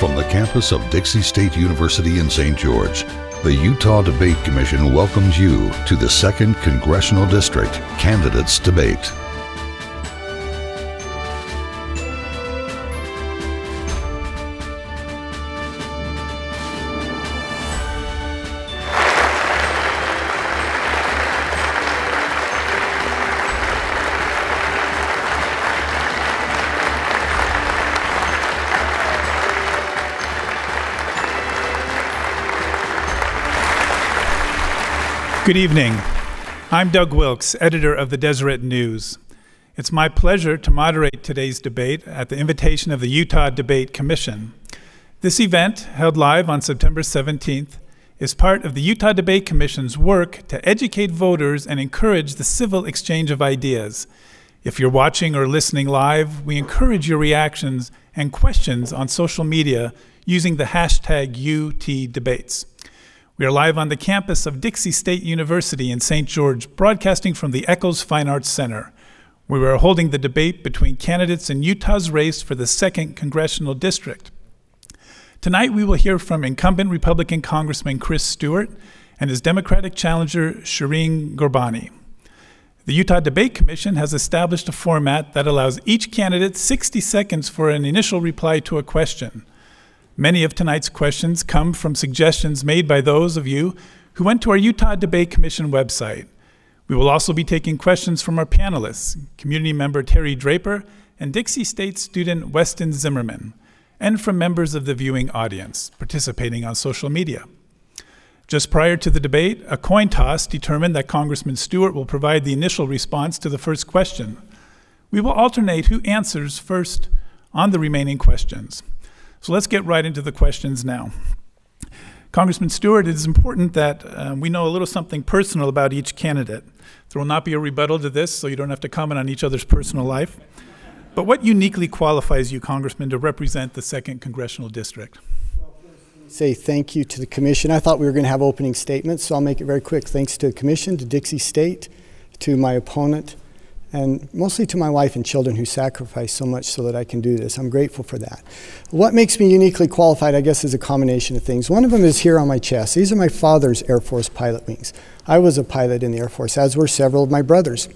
From the campus of Dixie State University in St. George, the Utah Debate Commission welcomes you to the 2nd Congressional District Candidates Debate. Good evening. I'm Doug Wilkes, editor of the Deseret News. It's my pleasure to moderate today's debate at the invitation of the Utah Debate Commission. This event, held live on September 17th, is part of the Utah Debate Commission's work to educate voters and encourage the civil exchange of ideas. If you're watching or listening live, we encourage your reactions and questions on social media using the hashtag #UTDebates. We are live on the campus of Dixie State University in St. George, broadcasting from the Eccles Fine Arts Center, where we are holding the debate between candidates in Utah's race for the 2nd Congressional District. Tonight, we will hear from incumbent Republican Congressman Chris Stewart and his Democratic challenger, Shireen Ghorbani. The Utah Debate Commission has established a format that allows each candidate 60 seconds for an initial reply to a question. Many of tonight's questions come from suggestions made by those of you who went to our Utah Debate Commission website. We will also be taking questions from our panelists, community member Terry Draper and Dixie State student Weston Zimmerman, and from members of the viewing audience participating on social media. Just prior to the debate, a coin toss determined that Congressman Stewart will provide the initial response to the first question. We will alternate who answers first on the remaining questions. So let's get right into the questions now. Congressman Stewart, it is important that we know a little something personal about each candidate. There will not be a rebuttal to this, so you don't have to comment on each other's personal life. But what uniquely qualifies you, Congressman, to represent the 2nd Congressional District? Well, first, say thank you to the Commission. I thought we were going to have opening statements, so I'll make it very quick. Thanks to the Commission, to Dixie State, to my opponent, and mostly to my wife and children who sacrificed so much so that I can do this. I'm grateful for that. What makes me uniquely qualified, I guess, is a combination of things. One of them is here on my chest. These are my father's Air Force pilot wings. I was a pilot in the Air Force, as were several of my brothers.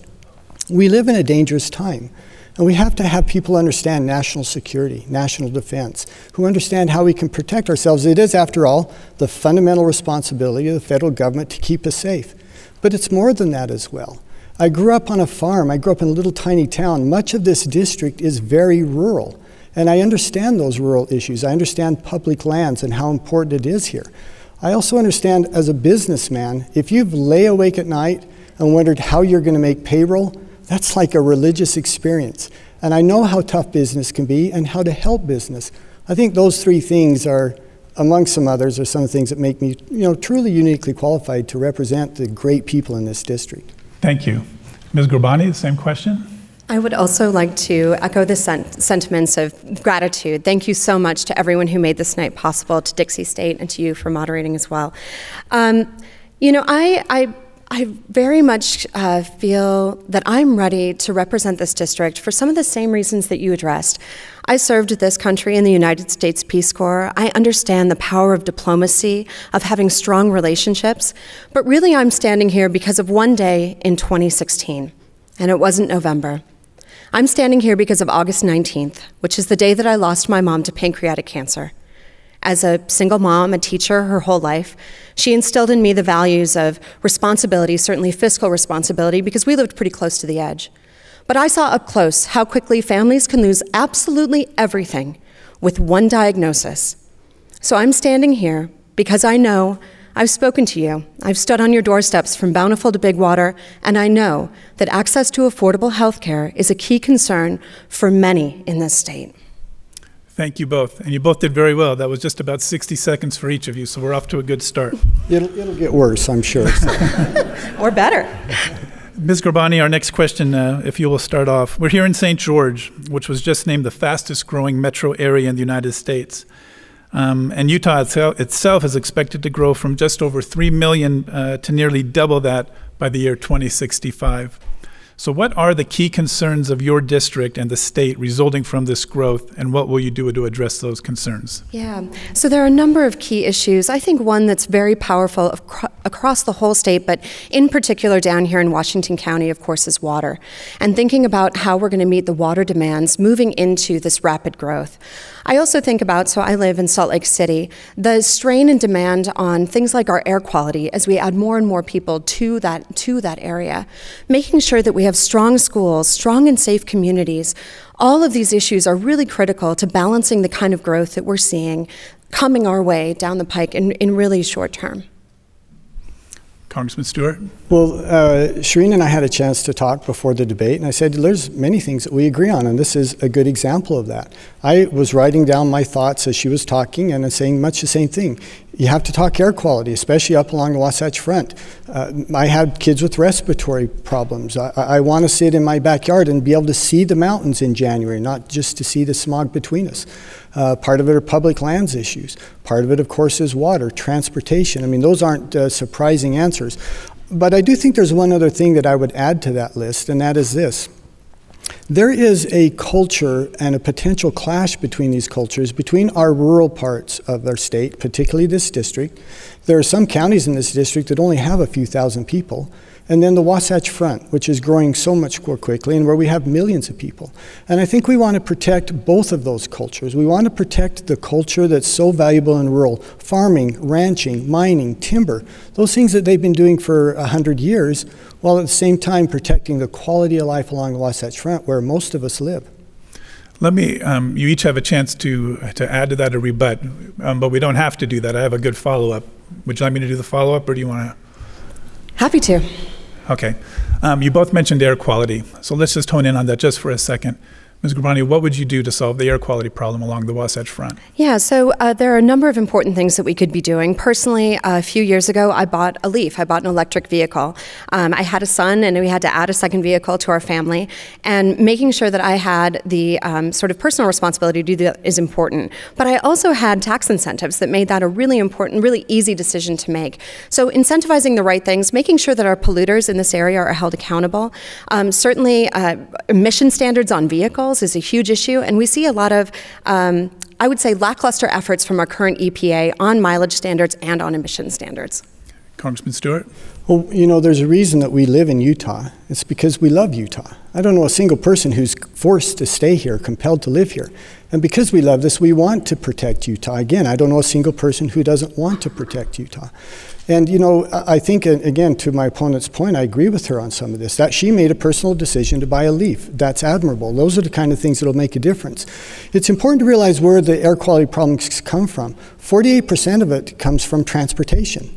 We live in a dangerous time, and we have to have people understand national security, national defense, who understand how we can protect ourselves. It is, after all, the fundamental responsibility of the federal government to keep us safe. But it's more than that as well. I grew up on a farm. I grew up in a little tiny town. Much of this district is very rural, and I understand those rural issues. I understand public lands and how important it is here. I also understand, as a businessman, if you've lay awake at night and wondered how you're going to make payroll, that's like a religious experience. And I know how tough business can be and how to help business. I think those three things are, among some others, are some of the things that make me, truly uniquely qualified to represent the great people in this district. Thank you. Ms. Ghorbani, the same question? I would also like to echo the sentiments of gratitude. Thank you so much to everyone who made this night possible, to Dixie State and to you for moderating as well. I very much feel that I'm ready to represent this district for some of the same reasons that you addressed. I served this country in the United States Peace Corps. I understand the power of diplomacy, of having strong relationships, but really I'm standing here because of one day in 2016, and it wasn't November. I'm standing here because of August 19th, which is the day that I lost my mom to pancreatic cancer. As a single mom, a teacher her whole life, she instilled in me the values of responsibility, certainly fiscal responsibility, because we lived pretty close to the edge. But I saw up close how quickly families can lose absolutely everything with one diagnosis. So I'm standing here because I know I've spoken to you. I've stood on your doorsteps from Bountiful to Big Water, and I know that access to affordable health care is a key concern for many in this state. Thank you both, and you both did very well. That was just about 60 seconds for each of you, so we're off to a good start. It'll get worse, I'm sure. Or better. Ms. Ghorbani, our next question, if you will start off. We're here in St. George, which was just named the fastest growing metro area in the United States. And Utah itself is expected to grow from just over 3 million to nearly double that by the year 2065. So what are the key concerns of your district and the state resulting from this growth, and what will you do to address those concerns? Yeah, so there are a number of key issues. I think one that's very powerful across the whole state, but in particular down here in Washington County, of course, is water. And thinking about how we're going to meet the water demands moving into this rapid growth. I also think about, so I live in Salt Lake City, the strain and demand on things like our air quality as we add more and more people to that area. Making sure that we have strong schools, strong and safe communities. All of these issues are really critical to balancing the kind of growth that we're seeing coming our way down the pike in really short term. Congressman Stewart? Well, Shireen and I had a chance to talk before the debate, and I said there's many things that we agree on, and this is a good example of that. I was writing down my thoughts as she was talking, and I'm saying much the same thing. You have to talk air quality, especially up along the Wasatch Front. I had kids with respiratory problems. I want to sit in my backyard and be able to see the mountains in January, not just to see the smog between us. Part of it are public lands issues. Part of it, of course, is water, transportation. I mean, those aren't surprising answers. But I do think there's one other thing that I would add to that list, and that is this. There is a culture and a potential clash between these cultures, between our rural parts of our state, particularly this district. There are some counties in this district that only have a few thousand people, and then the Wasatch Front, which is growing so much more quickly and where we have millions of people. And I think we want to protect both of those cultures. We want to protect the culture that's so valuable in rural farming, ranching, mining, timber, those things that they've been doing for 100 years, while at the same time protecting the quality of life along the Wasatch Front where most of us live. Let me, you each have a chance to add to that or rebut, but we don't have to do that. I have a good follow-up. Would you like me to do the follow-up, or do you want to? Happy to. Okay. You both mentioned air quality, so let's just hone in on that just for a second. Ms. Ghorbani, what would you do to solve the air quality problem along the Wasatch Front? Yeah, so there are a number of important things that we could be doing. Personally, a few years ago, I bought a Leaf. I bought an electric vehicle. I had a son, and we had to add a second vehicle to our family. And making sure that I had the sort of personal responsibility to do that is important. But I also had tax incentives that made that a really important, really easy decision to make. So incentivizing the right things, making sure that our polluters in this area are held accountable. Certainly, emission standards on vehicles is a huge issue, and we see a lot of, I would say, lackluster efforts from our current EPA on mileage standards and on emission standards. Congressman Stewart? Well, you know, there's a reason that we live in Utah. It's because we love Utah. I don't know a single person who's forced to stay here, compelled to live here. And because we love this, we want to protect Utah. Again, I don't know a single person who doesn't want to protect Utah. And, you know, I think, again, to my opponent's point, I agree with her on some of this, that she made a personal decision to buy a Leaf. That's admirable. Those are the kind of things that will make a difference. It's important to realize where the air quality problems come from. 48% of it comes from transportation.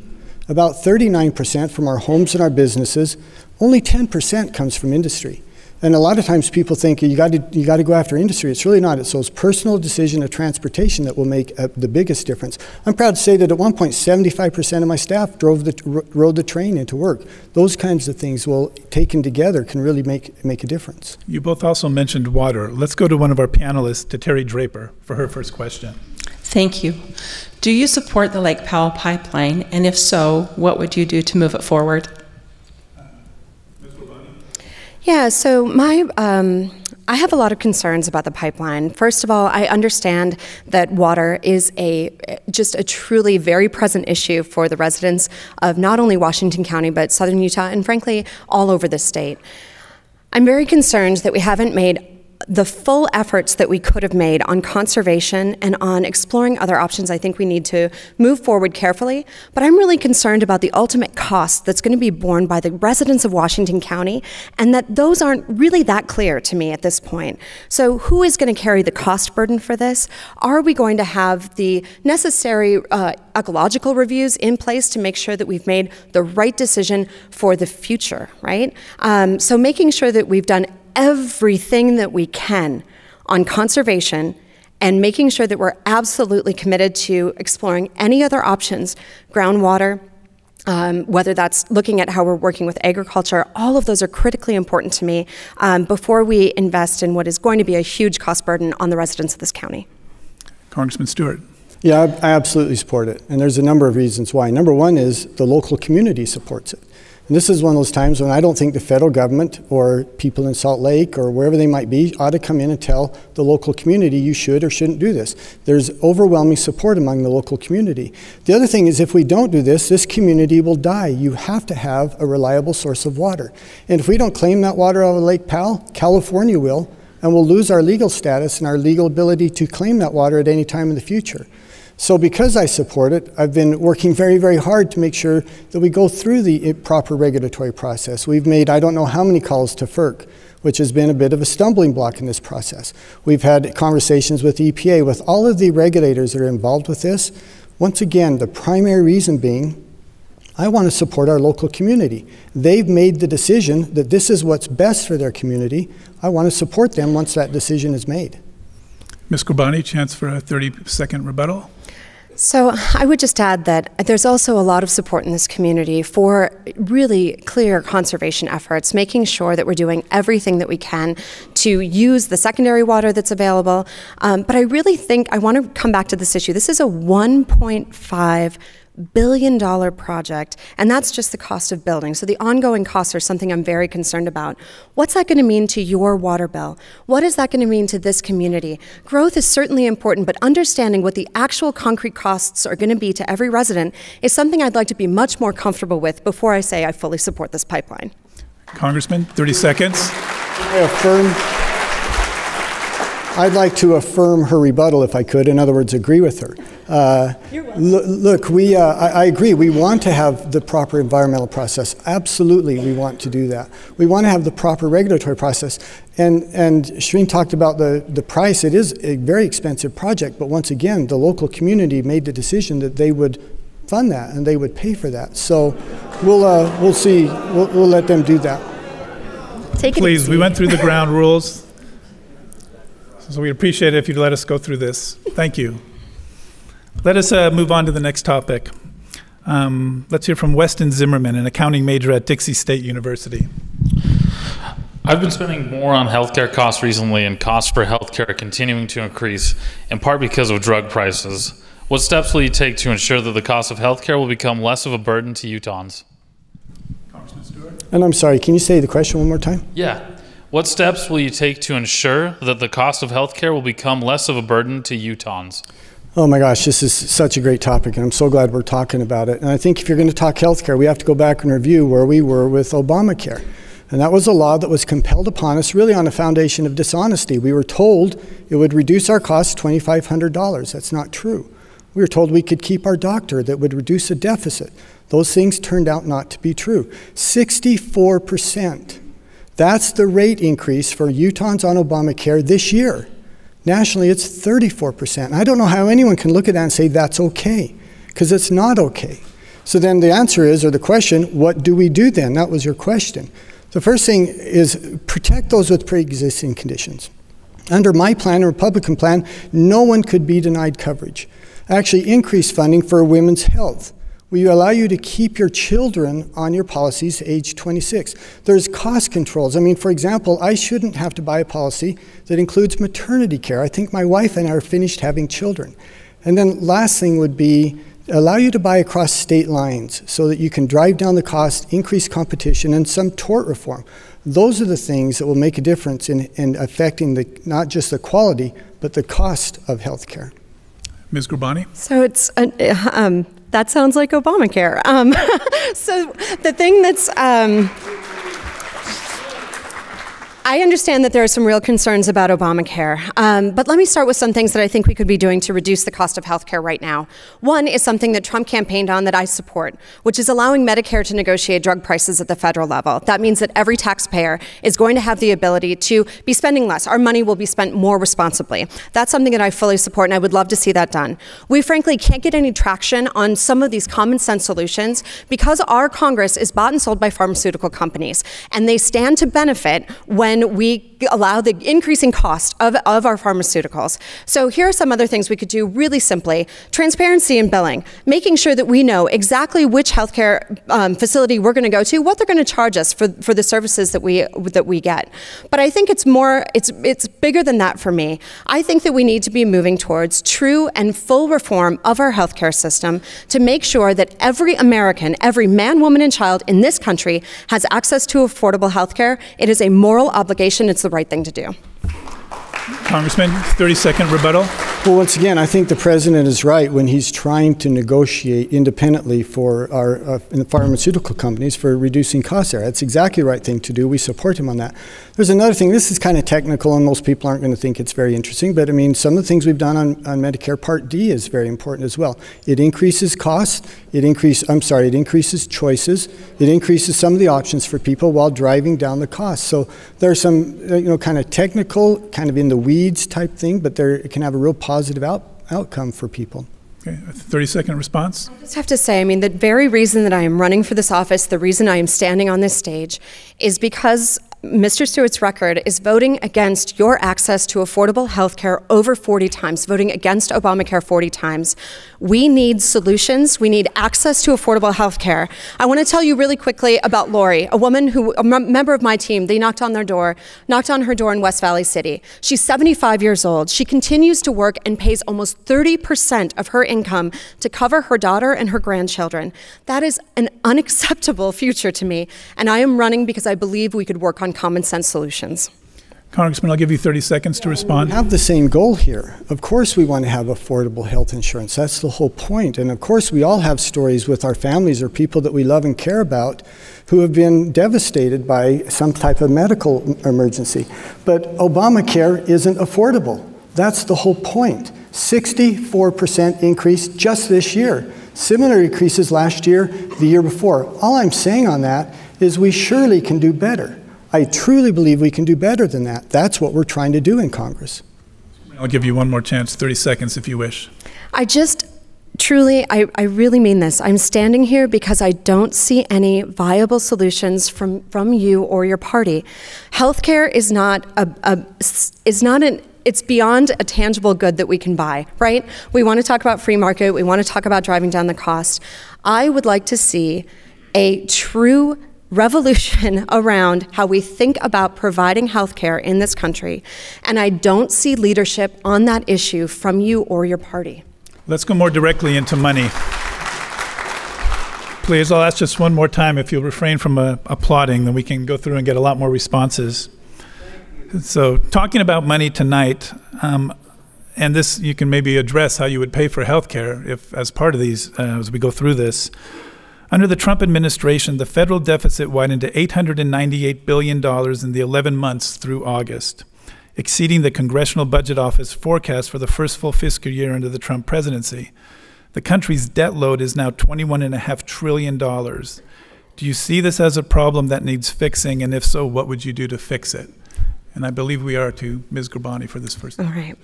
About 39% from our homes and our businesses. Only 10% comes from industry. And a lot of times people think you got to go after industry. It's really not. It's those personal decision of transportation that will make the biggest difference. I'm proud to say that at one point 75% of my staff rode the train into work. Those kinds of things, will taken together, can really make a difference. You both also mentioned water. Let's go to one of our panelists, to Terry Draper, for her first question. Thank you. Do you support the Lake Powell pipeline? And if so, what would you do to move it forward? Yeah, so I have a lot of concerns about the pipeline. First of all, I understand that water is just a truly very present issue for the residents of not only Washington County, but southern Utah, and frankly, all over the state. I'm very concerned that we haven't made the full efforts that we could have made on conservation and on exploring other options. I think we need to move forward carefully, but I'm really concerned about the ultimate cost that's going to be borne by the residents of Washington County, and that those aren't really that clear to me at this point. So who is going to carry the cost burden for this? Are we going to have the necessary ecological reviews in place to make sure that we've made the right decision for the future, right? So making sure that we've done everything that we can on conservation and making sure that we're absolutely committed to exploring any other options, groundwater, whether that's looking at how we're working with agriculture, all of those are critically important to me before we invest in what is going to be a huge cost burden on the residents of this county. Congressman Stewart. Yeah, I absolutely support it. And there's a number of reasons why. Number one is the local community supports it. And this is one of those times when I don't think the federal government or people in Salt Lake or wherever they might be ought to come in and tell the local community you should or shouldn't do this. There's overwhelming support among the local community. The other thing is if we don't do this, this community will die. You have to have a reliable source of water. And if we don't claim that water out of Lake Powell, California will, and we'll lose our legal status and our legal ability to claim that water at any time in the future. So because I support it, I've been working very, very hard to make sure that we go through the proper regulatory process. We've made I don't know how many calls to FERC, which has been a bit of a stumbling block in this process. We've had conversations with EPA, with all of the regulators that are involved with this. Once again, the primary reason being, I want to support our local community. They've made the decision that this is what's best for their community. I want to support them once that decision is made. Ms. Ghorbani, chance for a 30-second rebuttal. So I would just add that there's also a lot of support in this community for really clear conservation efforts, making sure that we're doing everything that we can to use the secondary water that's available. But I really think I want to come back to this issue. This is a $1.5 billion project, and that's just the cost of building. So the ongoing costs are something I'm very concerned about. What's that going to mean to your water bill? What is that going to mean to this community? Growth is certainly important, but understanding what the actual concrete costs are going to be to every resident is something I'd like to be much more comfortable with before I say I fully support this pipeline. Congressman, 30 seconds. I'd like to affirm her rebuttal if I could, in other words, agree with her. Look, I agree. We want to have the proper environmental process. Absolutely, we want to do that. We want to have the proper regulatory process. And Shireen talked about the price. It is a very expensive project, but once again, the local community made the decision that they would fund that and they would pay for that. So we'll see. We'll let them do that. Please, we went through the ground rules. So we'd appreciate it if you'd let us go through this. Thank you. Let us move on to the next topic. Let's hear from Weston Zimmerman, an accounting major at Dixie State University. I've been spending more on healthcare costs recently, and costs for healthcare are continuing to increase, in part because of drug prices. What steps will you take to ensure that the cost of healthcare will become less of a burden to Utahns? Congressman Stewart. And I'm sorry, can you say the question one more time? Yeah. What steps will you take to ensure that the cost of healthcare will become less of a burden to Utahns? Oh my gosh, this is such a great topic, and I'm so glad we're talking about it. And I think if you're going to talk healthcare, we have to go back and review where we were with Obamacare. And that was a law that was compelled upon us really on a foundation of dishonesty. We were told it would reduce our costs $2,500. That's not true. We were told we could keep our doctor, that would reduce the deficit. Those things turned out not to be true. 64%. That's the rate increase for Utahns on Obamacare this year. Nationally, it's 34%. I don't know how anyone can look at that and say that's okay, because it's not okay. So then the answer is, or the question, what do we do then? That was your question. The first thing is protect those with pre-existing conditions. Under my plan, a Republican plan, no one could be denied coverage. Actually, increase funding for women's health. We allow you to keep your children on your policies age 26. There's cost controls. I mean, for example, I shouldn't have to buy a policy that includes maternity care. I think my wife and I are finished having children. And then last thing would be allow you to buy across state lines so that you can drive down the cost, increase competition, and some tort reform. Those are the things that will make a difference in affecting not just the quality, but the cost of health care. Ms. Ghorbani? So it's that sounds like Obamacare. So the thing that's, I understand that there are some real concerns about Obamacare, but let me start with some things that I think we could be doing to reduce the cost of healthcare right now. One is something that Trump campaigned on that I support, which is allowing Medicare to negotiate drug prices at the federal level. That means that every taxpayer is going to have the ability to be spending less. Our money will be spent more responsibly. That's something that I fully support, and I would love to see that done. We frankly can't get any traction on some of these common sense solutions because our Congress is bought and sold by pharmaceutical companies, and they stand to benefit when when we allow the increasing cost of our pharmaceuticals. So here are some other things we could do really simply. Transparency in billing, making sure that we know exactly which healthcare facility we're going to go to, what they're going to charge us for the services that we get. But I think it's bigger than that for me. I think that we need to be moving towards true and full reform of our healthcare system to make sure that every American, every man, woman, and child in this country has access to affordable healthcare. It is a moral obligation. It's the right thing to do. Congressman, 30-second rebuttal. Well, once again, I think the president is right when he's trying to negotiate independently for our pharmaceutical companies for reducing costs there. That's exactly the right thing to do. We support him on that. There's another thing. This is kind of technical, and most people aren't going to think it's very interesting, but I mean, some of the things we've done on Medicare Part D is very important as well. It increases costs. It increases choices. It increases some of the options for people while driving down the costs. So there's some, kind of technical, kind of in the weeds type thing, but it can have a real positive outcome for people. Okay, a 30-second response. I just have to say, the very reason that I am running for this office, the reason I am standing on this stage, is because Mr. Stewart's record is voting against your access to affordable health care over 40 times, voting against Obamacare 40 times. We need solutions. We need access to affordable health care. I want to tell you really quickly about Lori, a member of my team. They knocked on her door in West Valley City. She's 75 years old. She continues to work and pays almost 30% of her income to cover her daughter and her grandchildren. That is an unacceptable future to me, and I am running because I believe we could work on common sense solutions. Congressman, I'll give you 30 seconds to respond. We have the same goal here. Of course we want to have affordable health insurance. That's the whole point. And of course we all have stories with our families or people that we love and care about who have been devastated by some type of medical emergency. But Obamacare isn't affordable. That's the whole point. 64% increase just this year. Similar increases last year, the year before. All I'm saying on that is we surely can do better. I truly believe we can do better than that. That's what we're trying to do in Congress. I'll give you one more chance, 30 seconds if you wish. I really mean this. I'm standing here because I don't see any viable solutions from you or your party. Healthcare is it's beyond a tangible good that we can buy, right? We want to talk about free market. We want to talk about driving down the cost. I would like to see a true revolution around how we think about providing health care in this country, and I don't see leadership on that issue from you or your party. Let's go more directly into money. Please, I'll ask just one more time if you'll refrain from applauding, then we can go through and get a lot more responses. So talking about money tonight, and this you can maybe address how you would pay for health care if as part of these, as we go through this. Under the Trump administration, the federal deficit widened to $898 billion in the 11 months through August, exceeding the Congressional Budget Office forecast for the first full fiscal year under the Trump presidency. The country's debt load is now $21.5 trillion. Do you see this as a problem that needs fixing, and if so, what would you do to fix it? And I believe we are to Ms. Ghorbani for this first. All right.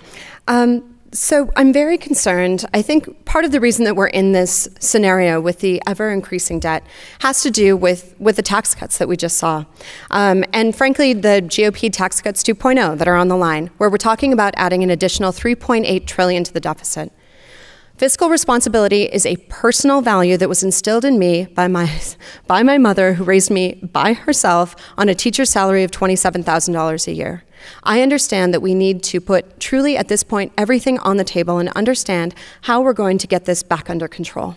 So I'm very concerned. I think part of the reason that we're in this scenario with the ever-increasing debt has to do with the tax cuts that we just saw. And frankly, the GOP tax cuts 2.0 that are on the line, where we're talking about adding an additional $3.8 trillion to the deficit. Fiscal responsibility is a personal value that was instilled in me by my mother, who raised me by herself on a teacher's salary of $27,000 a year. I understand that we need to put truly at this point everything on the table and understand how we're going to get this back under control.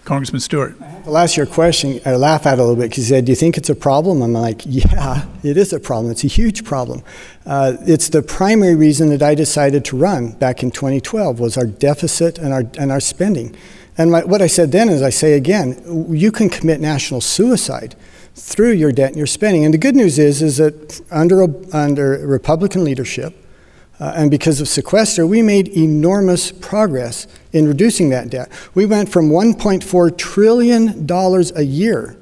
Congressman Stewart. I'll ask your question. I laugh at it a little bit because you said, do you think it's a problem? I'm like, yeah, it is a problem. It's a huge problem. It's the primary reason that I decided to run back in 2012 was our deficit and our spending. And what I said then is I say again, you can commit national suicide through your debt and your spending. And the good news is that under Republican leadership, and because of sequester, we made enormous progress in reducing that debt. We went from $1.4 trillion a year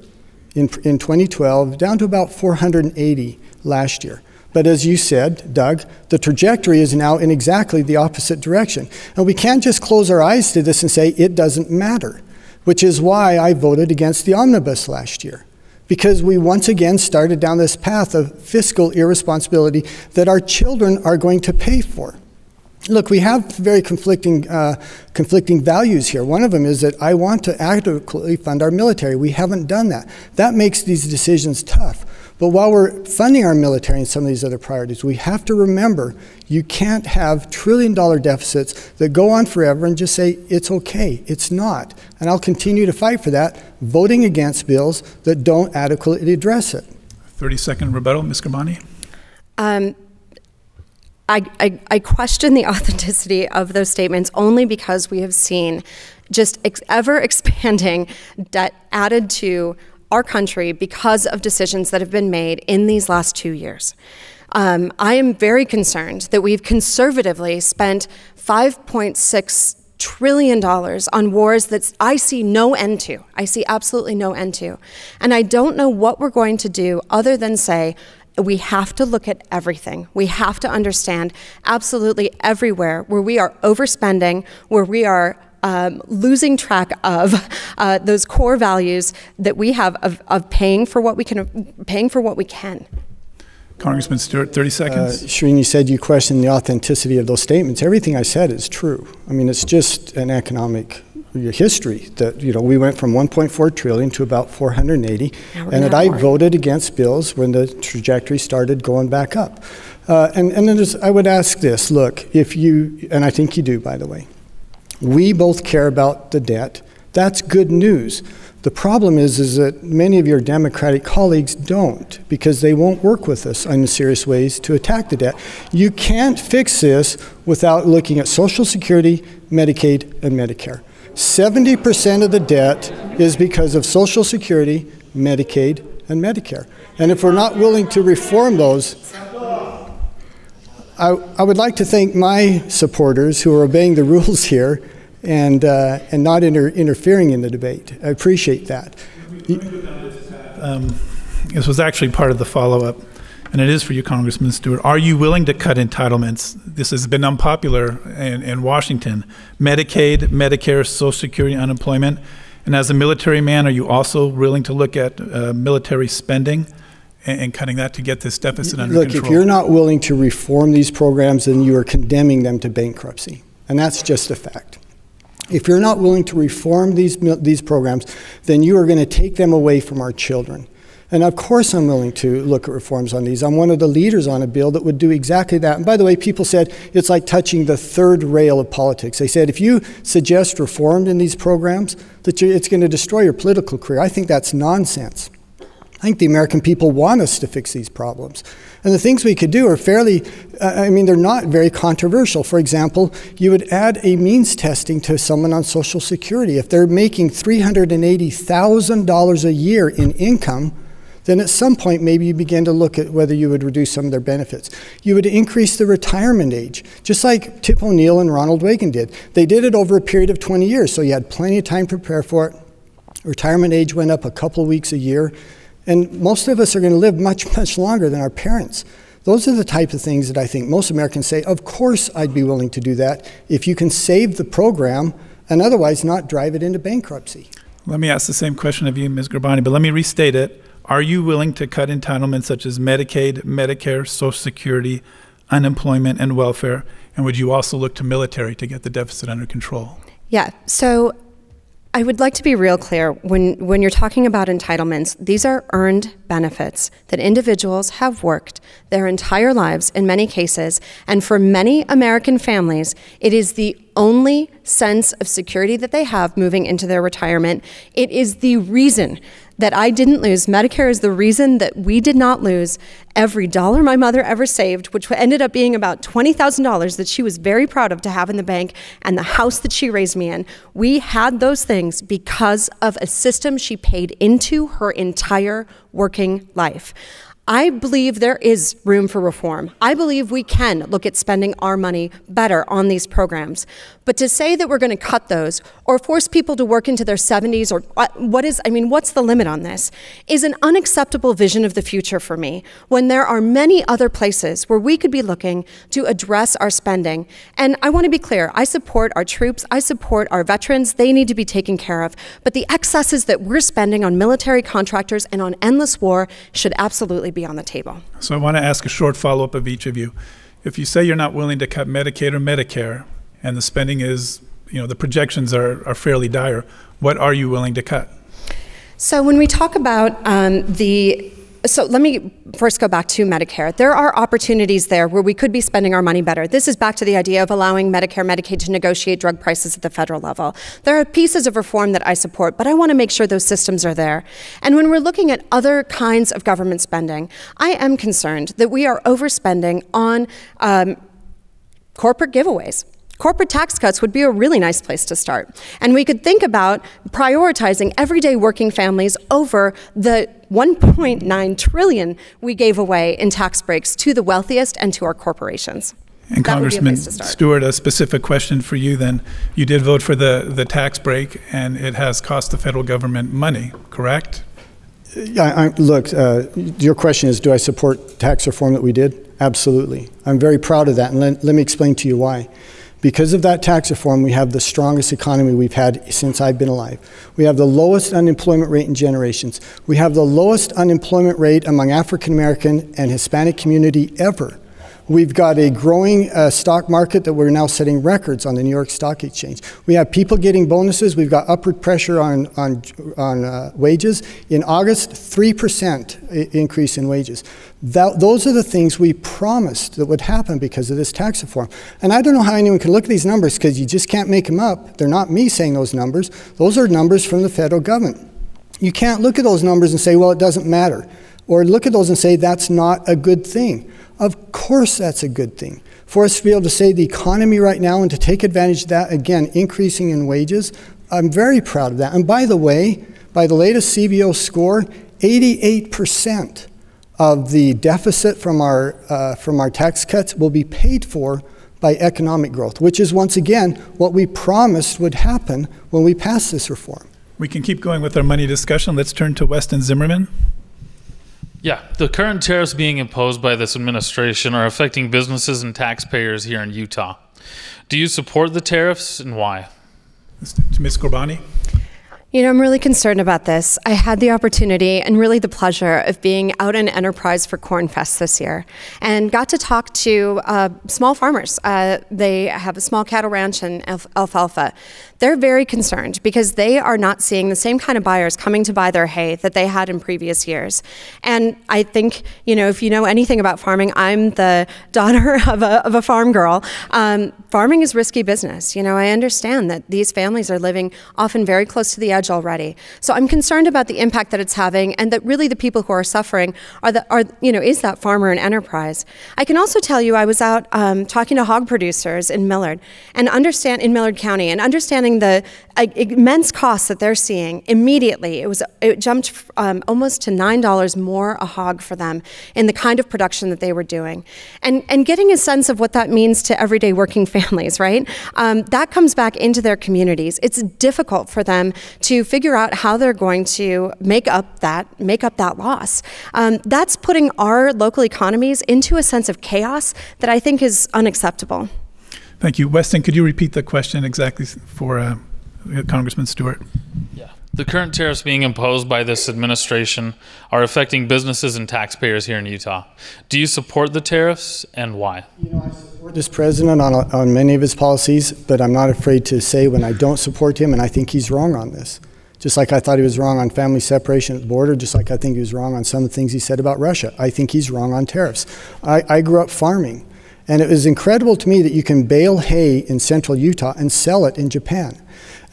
in 2012 down to about $480 last year. But as you said, Doug, the trajectory is now in exactly the opposite direction. And we can't just close our eyes to this and say it doesn't matter, which is why I voted against the omnibus last year. because we once again started down this path of fiscal irresponsibility that our children are going to pay for. Look, we have very conflicting values here. One of them is that I want to adequately fund our military. We haven't done that. That makes these decisions tough. But while we're funding our military and some of these other priorities, we have to remember you can't have trillion-dollar deficits that go on forever and just say, it's okay. It's not. And I'll continue to fight for that, voting against bills that don't adequately address it. 30-second rebuttal, Ms. Ghorbani. I question the authenticity of those statements only because we have seen just ever-expanding debt added to our country because of decisions that have been made in these last 2 years. I am very concerned that we've conservatively spent $5.6 trillion on wars that I see no end to. I see absolutely no end to. And I don't know what we're going to do other than say, we have to look at everything. We have to understand absolutely everywhere where we are overspending, where we are losing track of those core values that we have of paying for what we can. Congressman Stewart, 30 seconds. Shireen, you said you questioned the authenticity of those statements. Everything I said is true. I mean, it's just an economic history that, we went from 1.4 trillion to about 480, and that I voted against bills when the trajectory started going back up. And then I would ask this, look, if you, and I think you do, by the way, we both care about the debt. That's good news. The problem is that many of your Democratic colleagues don't, because they won't work with us in serious ways to attack the debt. You can't fix this without looking at Social Security, Medicaid, and Medicare. 70% of the debt is because of Social Security, Medicaid, and Medicare. And if we're not willing to reform those, I would like to thank my supporters who are obeying the rules here and not interfering in the debate. I appreciate that. This was actually part of the follow-up, and it is for you, Congressman Stewart. Are you willing to cut entitlements? This has been unpopular in Washington. Medicaid, Medicare, Social Security, unemployment. And as a military man, are you also willing to look at military spending and cutting that to get this deficit under control? Look, if you're not willing to reform these programs, then you are condemning them to bankruptcy. And that's just a fact. If you're not willing to reform these programs, then you are going to take them away from our children. And of course I'm willing to look at reforms on these. I'm one of the leaders on a bill that would do exactly that. And by the way, people said it's like touching the third rail of politics. They said if you suggest reform in these programs, that it's going to destroy your political career. I think that's nonsense. I think the American people want us to fix these problems. And the things we could do are fairly, they're not very controversial. For example, you would add a means testing to someone on Social Security. If they're making $380,000 a year in income, then at some point maybe you begin to look at whether you would reduce some of their benefits. You would increase the retirement age, just like Tip O'Neill and Ronald Reagan did. They did it over a period of 20 years, so you had plenty of time to prepare for it. Retirement age went up a couple of weeks a year. And most of us are going to live much, much longer than our parents. Those are the type of things that I think most Americans say, of course I'd be willing to do that if you can save the program and otherwise not drive it into bankruptcy. Let me ask the same question of you, Ms. Ghorbani, but let me restate it. Are you willing to cut entitlements such as Medicaid, Medicare, Social Security, unemployment, and welfare? And would you also look to military to get the deficit under control? Yeah, so I would like to be real clear. When you're talking about entitlements, these are earned benefits that individuals have worked their entire lives in many cases. And for many American families, it is the only sense of security that they have moving into their retirement. It is the reason that I didn't lose. Medicare is the reason that we did not lose every dollar my mother ever saved, which ended up being about $20,000 that she was very proud of to have in the bank, and the house that she raised me in. We had those things because of a system she paid into her entire working life. I believe there is room for reform. I believe we can look at spending our money better on these programs. But to say that we're going to cut those or force people to work into their 70s or what's the limit on this is an unacceptable vision of the future for me when there are many other places where we could be looking to address our spending. And I want to be clear, I support our troops, I support our veterans, they need to be taken care of. But the excesses that we're spending on military contractors and on endless war should absolutely be on the table. So I want to ask a short follow-up of each of you. If you say you're not willing to cut Medicaid or Medicare, and the spending is, the projections are fairly dire, what are you willing to cut? So when we talk about so let me first go back to Medicare. There are opportunities there where we could be spending our money better. This is back to the idea of allowing Medicare, Medicaid to negotiate drug prices at the federal level. There are pieces of reform that I support, but I want to make sure those systems are there. And when we're looking at other kinds of government spending, I am concerned that we are overspending on corporate giveaways. Corporate tax cuts would be a really nice place to start. And we could think about prioritizing everyday working families over the $1.9 trillion we gave away in tax breaks to the wealthiest and to our corporations. And Congressman Stewart, a specific question for you then. You did vote for the tax break, and it has cost the federal government money, correct? Look, your question is, do I support tax reform that we did? Absolutely. I'm very proud of that, and let me explain to you why. Because of that tax reform, we have the strongest economy we've had since I've been alive. We have the lowest unemployment rate in generations. We have the lowest unemployment rate among African American and Hispanic community ever. We've got a growing stock market that we're now setting records on the New York Stock Exchange. We have people getting bonuses. We've got upward pressure on wages. In August, 3% increase in wages. Those are the things we promised that would happen because of this tax reform. And I don't know how anyone can look at these numbers because you just can't make them up. They're not me saying those numbers. Those are numbers from the federal government. You can't look at those numbers and say, well, it doesn't matter. Or look at those and say, that's not a good thing. Of course that's a good thing. For us to be able to say the economy right now and to take advantage of that, again, increasing in wages, I'm very proud of that. And by the way, by the latest CBO score, 88% of the deficit from our tax cuts will be paid for by economic growth, which is once again what we promised would happen when we passed this reform. We can keep going with our money discussion. Let's turn to Weston Zimmerman. Yeah, the current tariffs being imposed by this administration are affecting businesses and taxpayers here in Utah. Do you support the tariffs, and why? Ms. Ghorbani? I'm really concerned about this. I had the opportunity and really the pleasure of being out in Enterprise for Corn Fest this year and got to talk to small farmers. They have a small cattle ranch in alfalfa. They're very concerned because they are not seeing the same kind of buyers coming to buy their hay that they had in previous years. And I think, if you know anything about farming, I'm the daughter of a farm girl. Farming is risky business. I understand that these families are living often very close to the edge already. So I'm concerned about the impact that it's having, and that really the people who are suffering is that farmer and enterprise. I can also tell you I was out talking to hog producers in Millard in Millard County, and understanding the immense costs that they're seeing immediately. It jumped almost to $9 more a hog for them in the kind of production that they were doing, and getting a sense of what that means to everyday working families, right? That comes back into their communities. It's difficult for them to figure out how they're going to make up that loss. That's putting our local economies into a sense of chaos that I think is unacceptable. Thank you. Weston, could you repeat the question exactly for Congressman Stewart? Yeah. The current tariffs being imposed by this administration are affecting businesses and taxpayers here in Utah. Do you support the tariffs, and why? I support this president on many of his policies, but I'm not afraid to say when I don't support him, and I think he's wrong on this. Just like I thought he was wrong on family separation at the border, just like I think he was wrong on some of the things he said about Russia. I think he's wrong on tariffs. I grew up farming, and it was incredible to me that you can bale hay in central Utah and sell it in Japan.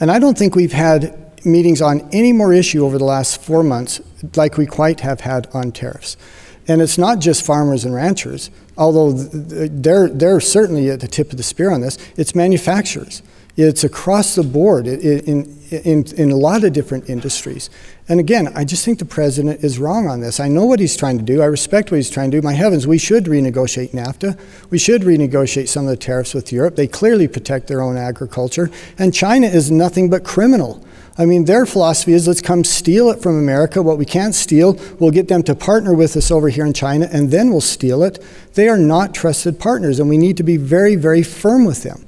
And I don't think we've had meetings on any more issue over the last 4 months like we quite have had on tariffs. And it's not just farmers and ranchers, although they're certainly at the tip of the spear on this. It's manufacturers. It's across the board in a lot of different industries. And again, I just think the president is wrong on this. I know what he's trying to do. I respect what he's trying to do. My heavens, we should renegotiate NAFTA. We should renegotiate some of the tariffs with Europe. They clearly protect their own agriculture. And China is nothing but criminal. I mean, their philosophy is, let's come steal it from America. What we can't steal, we'll get them to partner with us over here in China, and then we'll steal it. They are not trusted partners, and we need to be very, very firm with them.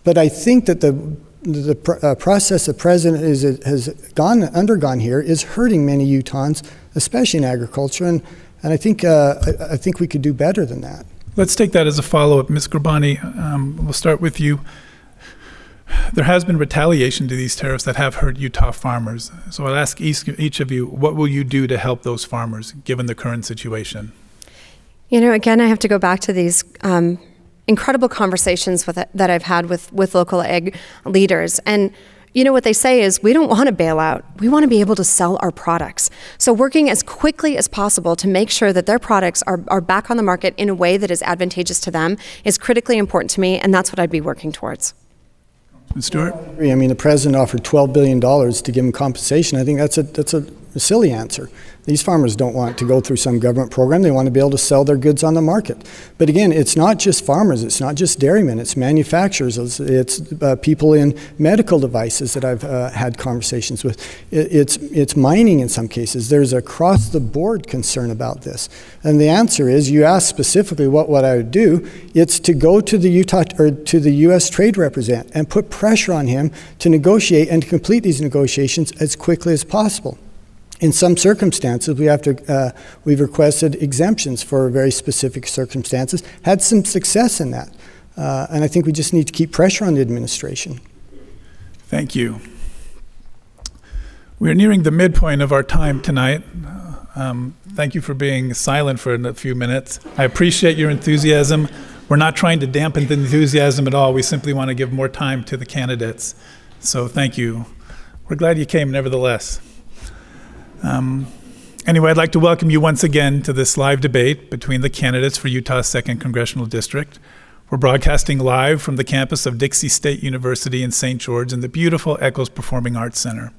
But I think that the process the president has undergone here is hurting many Utahns, especially in agriculture, and I think we could do better than that. Let's take that as a follow-up. Ms. Ghorbani, we'll start with you. There has been retaliation to these tariffs that have hurt Utah farmers. So I'll ask each of you, what will you do to help those farmers, given the current situation? You know, again, I have to go back to these incredible conversations that I've had with local ag leaders. And you know what they say is, we don't want to bail out. We want to be able to sell our products. So working as quickly as possible to make sure that their products are back on the market in a way that is advantageous to them is critically important to me, and that's what I'd be working towards. Stewart? I mean, the president offered $12 billion to give them compensation. I think that's a silly answer. These farmers don't want to go through some government program. They want to be able to sell their goods on the market. But again, it's not just farmers. It's not just dairymen. It's manufacturers. It's people in medical devices that I've had conversations with. It's mining in some cases. There's across-the-board concern about this. And the answer is, you asked specifically what I would do. It's to go to the to the U.S. Trade Representative and put pressure on him to negotiate and to complete these negotiations as quickly as possible. In some circumstances, we've requested exemptions for very specific circumstances, had some success in that. And I think we just need to keep pressure on the administration. Thank you. We're nearing the midpoint of our time tonight. Thank you for being silent for a few minutes. I appreciate your enthusiasm. We're not trying to dampen the enthusiasm at all. We simply want to give more time to the candidates. So thank you. We're glad you came nevertheless. Anyway, I'd like to welcome you once again to this live debate between the candidates for Utah's 2nd Congressional District. We're broadcasting live from the campus of Dixie State University in St. George in the beautiful Eccles Performing Arts Center.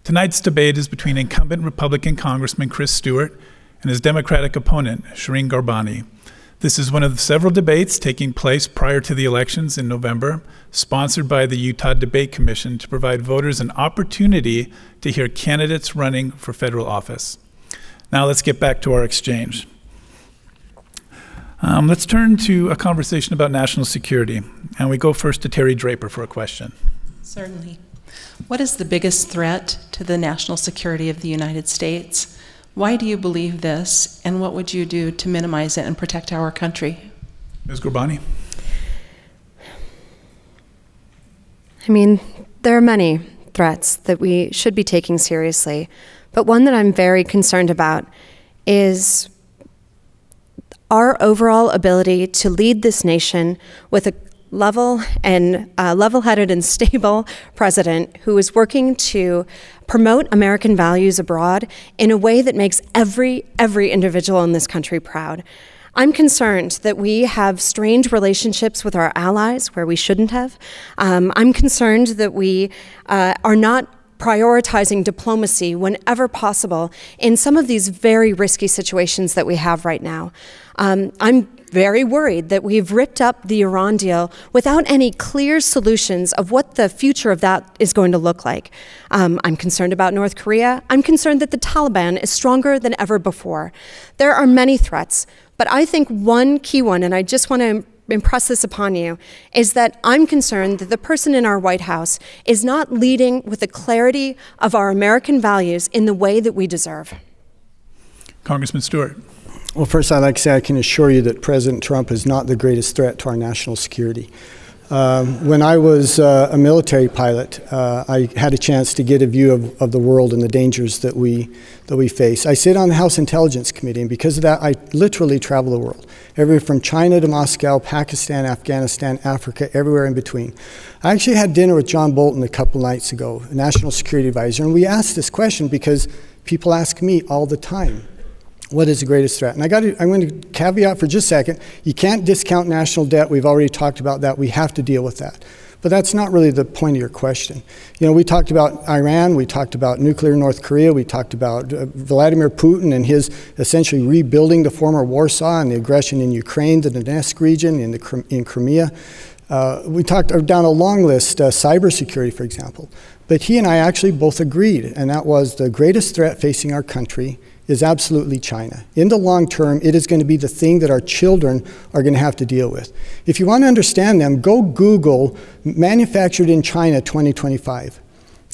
Tonight's debate is between incumbent Republican Congressman Chris Stewart and his Democratic opponent, Shireen Ghorbani. This is one of the several debates taking place prior to the elections in November, sponsored by the Utah Debate Commission to provide voters an opportunity to hear candidates running for federal office. Now let's get back to our exchange. Let's turn to a conversation about national security, and we go first to Terry Draper for a question. Certainly. What is the biggest threat to the national security of the United States? Why do you believe this, and what would you do to minimize it and protect our country? Ms. Ghorbani? I mean, there are many threats that we should be taking seriously, but one that I'm very concerned about is our overall ability to lead this nation with a level-headed and stable president who is working to promote American values abroad in a way that makes every individual in this country proud. I'm concerned that we have strained relationships with our allies where we shouldn't have. I'm concerned that we are not prioritizing diplomacy whenever possible in some of these very risky situations that we have right now. I'm very worried that we've ripped up the Iran deal without any clear solutions of what the future of that is going to look like. I'm concerned about North Korea. I'm concerned that the Taliban is stronger than ever before. There are many threats, but I think one key one, and I just want to impress this upon you, is that I'm concerned that the person in our White House is not leading with the clarity of our American values in the way that we deserve. Congressman Stewart. Well, first, I'd like to say I can assure you that President Trump is not the greatest threat to our national security. When I was a military pilot, I had a chance to get a view of the world and the dangers that we face. I sit on the House Intelligence Committee, and because of that, I literally travel the world. Everywhere from China to Moscow, Pakistan, Afghanistan, Africa, everywhere in between. I actually had dinner with John Bolton a couple nights ago, a national security advisor, and we asked this question because people ask me all the time, what is the greatest threat? And I'm going to caveat for just a second, you can't discount national debt. We've already talked about that. We have to deal with that. But that's not really the point of your question. You know, we talked about Iran, we talked about nuclear North Korea, we talked about Vladimir Putin and his essentially rebuilding the former Warsaw and the aggression in Ukraine, the Donetsk region, in Crimea. We talked down a long list, cybersecurity, for example. But he and I actually both agreed, and that was the greatest threat facing our country is absolutely China. In the long term, it is going to be the thing that our children are going to have to deal with. If you want to understand them, go Google manufactured in China 2025.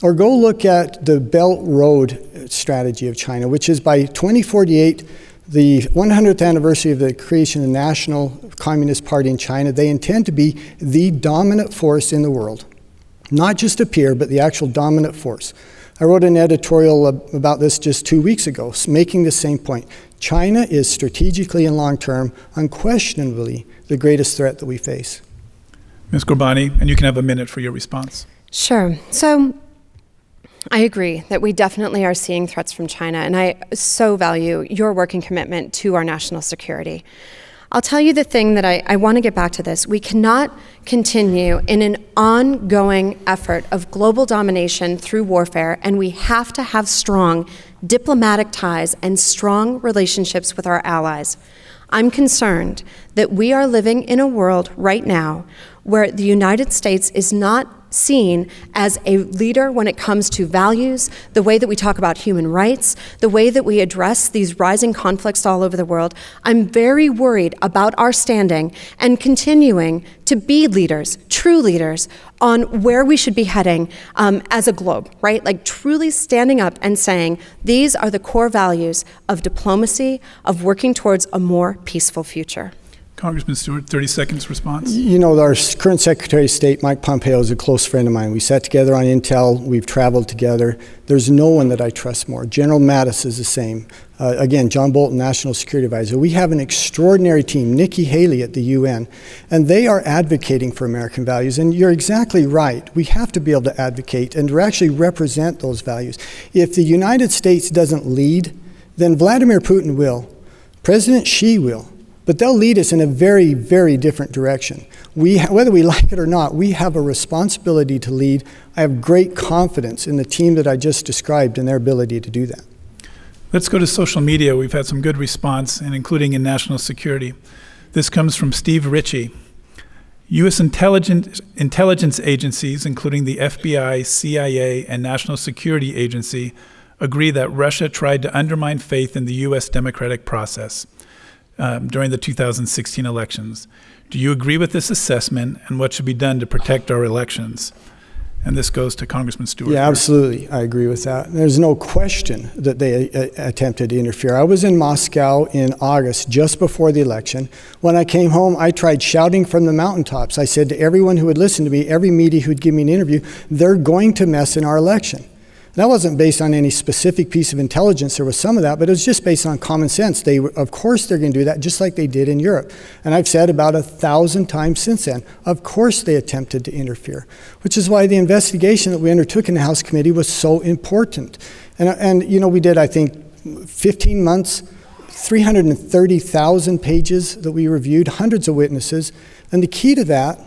Or go look at the Belt Road strategy of China, which is by 2048, the 100th anniversary of the creation of the National Communist Party in China, they intend to be the dominant force in the world. Not just appear, but the actual dominant force. I wrote an editorial about this just 2 weeks ago, making the same point. China is strategically and long-term, unquestionably, the greatest threat that we face. Ms. Ghorbani, and you can have a minute for your response. Sure. So I agree that we definitely are seeing threats from China, and I so value your work and commitment to our national security. I'll tell you the thing that I want to get back to this. We cannot continue in an ongoing effort of global domination through warfare, and we have to have strong diplomatic ties and strong relationships with our allies. I'm concerned that we are living in a world right now where the United States is not seen as a leader when it comes to values, the way that we talk about human rights, the way that we address these rising conflicts all over the world. I'm very worried about our standing and continuing to be leaders, true leaders, on where we should be heading as a globe, right? Like truly standing up and saying, these are the core values of diplomacy, of working towards a more peaceful future. Congressman Stewart, 30 seconds response. You know, our current Secretary of State, Mike Pompeo, is a close friend of mine. We sat together on Intel. We've traveled together. There's no one that I trust more. General Mattis is the same. Again, John Bolton, National Security Advisor. We have an extraordinary team, Nikki Haley at the UN, and they are advocating for American values. And you're exactly right. We have to be able to advocate and to actually represent those values. If the United States doesn't lead, then Vladimir Putin will. President Xi will. But they'll lead us in a very, very different direction. Whether we like it or not, we have a responsibility to lead. I have great confidence in the team that I just described and their ability to do that. Let's go to social media. We've had some good response, and including in national security. This comes from Steve Ritchie. U.S. intelligence agencies, including the FBI, CIA, and National Security Agency, agree that Russia tried to undermine faith in the U.S. democratic process during the 2016 elections. Do you agree with this assessment, and what should be done to protect our elections? And this goes to Congressman Stewart. Yeah, absolutely. I agree with that. There's no question that they attempted to interfere. I was in Moscow in August, just before the election. When I came home, I tried shouting from the mountaintops. I said to everyone who would listen to me, every media who'd give me an interview, they're going to mess in our election. That wasn't based on any specific piece of intelligence. There was some of that, but it was just based on common sense. Of course they're going to do that, just like they did in Europe. And I've said about 1,000 times since then, of course they attempted to interfere, which is why the investigation that we undertook in the House Committee was so important. And you know, we did, I think, 15 months, 330,000 pages that we reviewed, hundreds of witnesses. And the key to that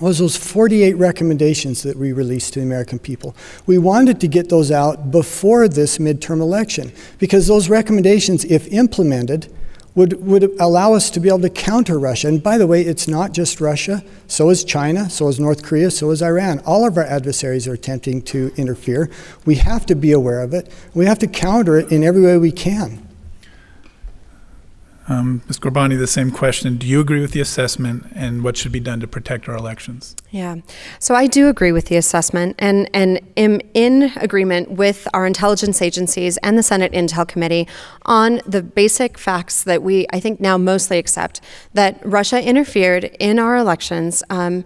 was those 48 recommendations that we released to the American people. We wanted to get those out before this midterm election because those recommendations, if implemented, would allow us to be able to counter Russia. And by the way, it's not just Russia. So is China, so is North Korea, so is Iran. All of our adversaries are attempting to interfere. We have to be aware of it. We have to counter it in every way we can. Ms. Ghorbani, the same question. Do you agree with the assessment, and what should be done to protect our elections? Yeah, so I do agree with the assessment and am in agreement with our intelligence agencies and the Senate Intel Committee on the basic facts that we, I think, now mostly accept, that Russia interfered in our elections, and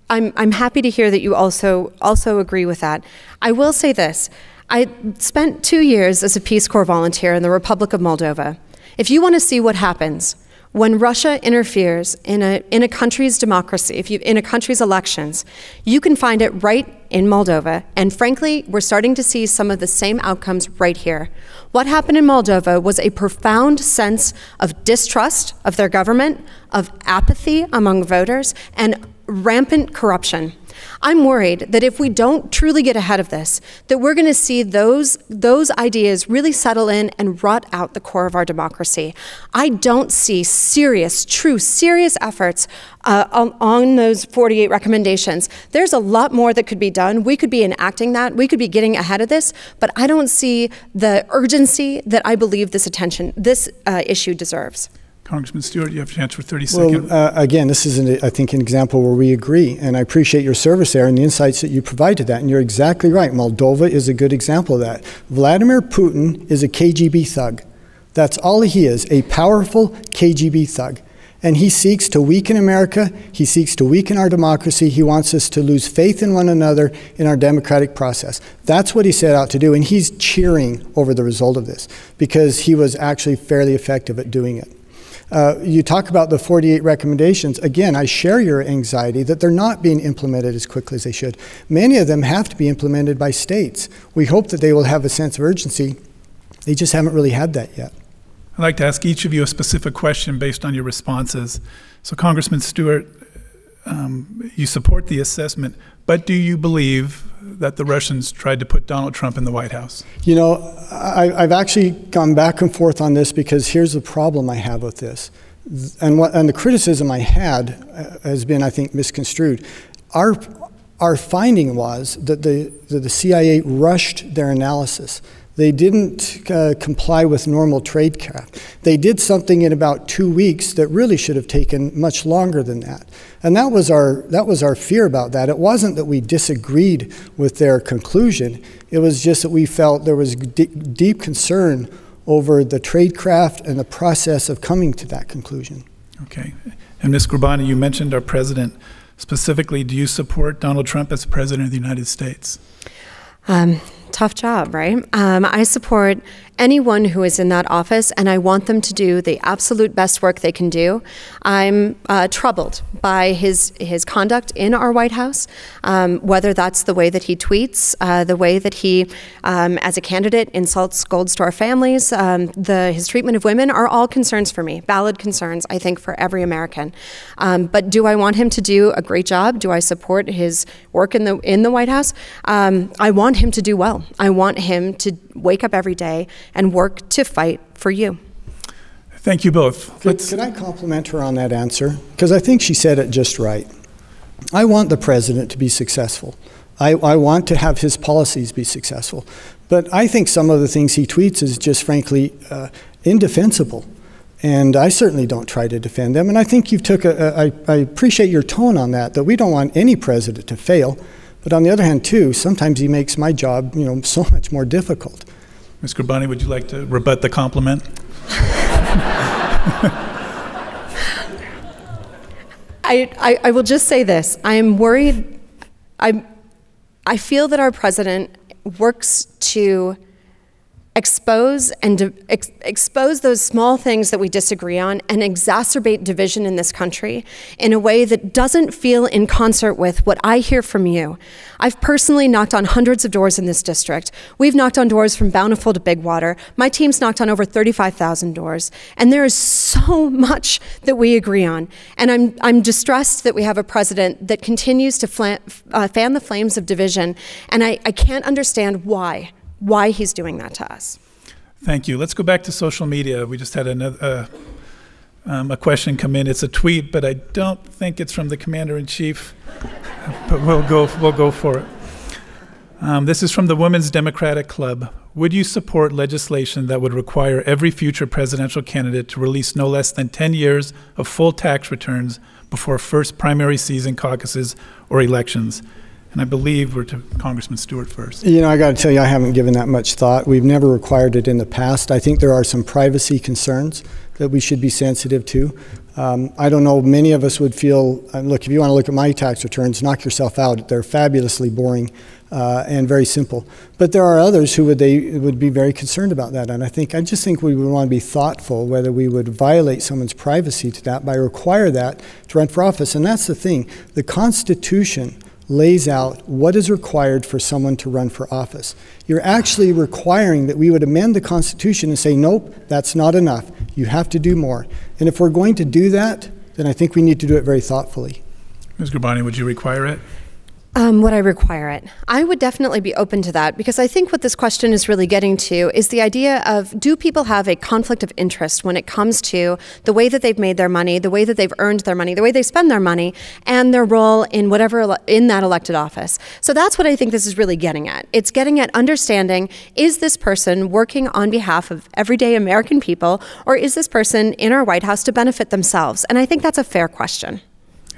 I'm happy to hear that you also agree with that. I will say this. I spent 2 years as a Peace Corps volunteer in the Republic of Moldova. If you want to see what happens when Russia interferes in a country's democracy, in a country's elections, you can find it right in Moldova. And frankly, we're starting to see some of the same outcomes right here. What happened in Moldova was a profound sense of distrust of their government, of apathy among voters, and rampant corruption. I'm worried that if we don't truly get ahead of this, that we're going to see those ideas really settle in and rot out the core of our democracy. I don't see serious efforts on those 48 recommendations. There's a lot more that could be done. We could be enacting that. We could be getting ahead of this, but I don't see the urgency that I believe this issue deserves. Congressman Stewart, you have a chance for 30 seconds. Well, again, this is, I think, an example where we agree, and I appreciate your service there and the insights that you provide to that, and you're exactly right. Moldova is a good example of that. Vladimir Putin is a KGB thug. That's all he is, a powerful KGB thug. And he seeks to weaken America. He seeks to weaken our democracy. He wants us to lose faith in one another in our democratic process. That's what he set out to do, and he's cheering over the result of this because he was actually fairly effective at doing it. You talk about the 48 recommendations. Again, I share your anxiety that they're not being implemented as quickly as they should. Many of them have to be implemented by states. We hope that they will have a sense of urgency. They just haven't really had that yet. I'd like to ask each of you a specific question based on your responses. So, Congressman Stewart, you support the assessment, but do you believe that the Russians tried to put Donald Trump in the White House? You know, I've actually gone back and forth on this because here's the problem I have with this. And the criticism I had has been, I think, misconstrued. Our finding was that the CIA rushed their analysis. They didn't comply with normal tradecraft. They did something in about 2 weeks that really should have taken much longer than that. And that was our fear about that. It wasn't that we disagreed with their conclusion. It was just that we felt there was deep concern over the tradecraft and the process of coming to that conclusion. Okay. And Ms. Ghorbani, you mentioned our president. Specifically, do you support Donald Trump as president of the United States? Tough job, right? I support anyone who is in that office, and I want them to do the absolute best work they can do. I'm troubled by his conduct in our White House, whether that's the way that he tweets, the way that he, as a candidate, insults Gold Star families, his treatment of women are all concerns for me, valid concerns, I think, for every American. But do I want him to do a great job? Do I support his work in the White House? I want him to do well. I want him to wake up every day and work to fight for you. Thank you both. Could I compliment her on that answer? Because I think she said it just right. I want the president to be successful. I want to have his policies be successful. But I think some of the things he tweets is just frankly indefensible. And I certainly don't try to defend them. And I think you took I appreciate your tone on that we don't want any president to fail. But on the other hand, too, sometimes he makes my job, so much more difficult. Ms. Ghorbani, would you like to rebut the compliment? I will just say this. I am worried. I feel that our president works to expose those small things that we disagree on and exacerbate division in this country in a way that doesn't feel in concert with what I hear from you. I've personally knocked on hundreds of doors in this district. We've knocked on doors from Bountiful to Big Water. My team's knocked on over 35,000 doors. And there is so much that we agree on. And I'm distressed that we have a president that continues to fan the flames of division. And I can't understand why he's doing that to us. Thank you. Let's go back to social media. We just had a question come in. It's a tweet, but I don't think it's from the Commander-in-Chief, but we'll go for it. This is from the Women's Democratic Club. Would you support legislation that would require every future presidential candidate to release no less than 10 years of full tax returns before first primary season caucuses or elections? And I believe we're to Congressman Stewart first. I got to tell you, I haven't given that much thought. We've never required it in the past. I think there are some privacy concerns that we should be sensitive to. I don't know, many of us would feel, look, if you want to look at my tax returns, knock yourself out. They're fabulously boring and very simple. But there are others who would be very concerned about that. And I just think we would want to be thoughtful whether we would violate someone's privacy to that by require that to run for office. And that's the thing. The Constitution lays out what is required for someone to run for office. You're actually requiring that we would amend the Constitution and say, nope, that's not enough. You have to do more. And if we're going to do that, then I think we need to do it very thoughtfully. Ms. Ghorbani, would you require it? Would I require it? I would definitely be open to that, because I think what this question is really getting to is the idea of, do people have a conflict of interest when it comes to the way that they've made their money, the way that they've earned their money, the way they spend their money, and their role in in that elected office. So that's what I think this is really getting at. It's getting at understanding, is this person working on behalf of everyday American people, or is this person in our White House to benefit themselves? And I think that's a fair question.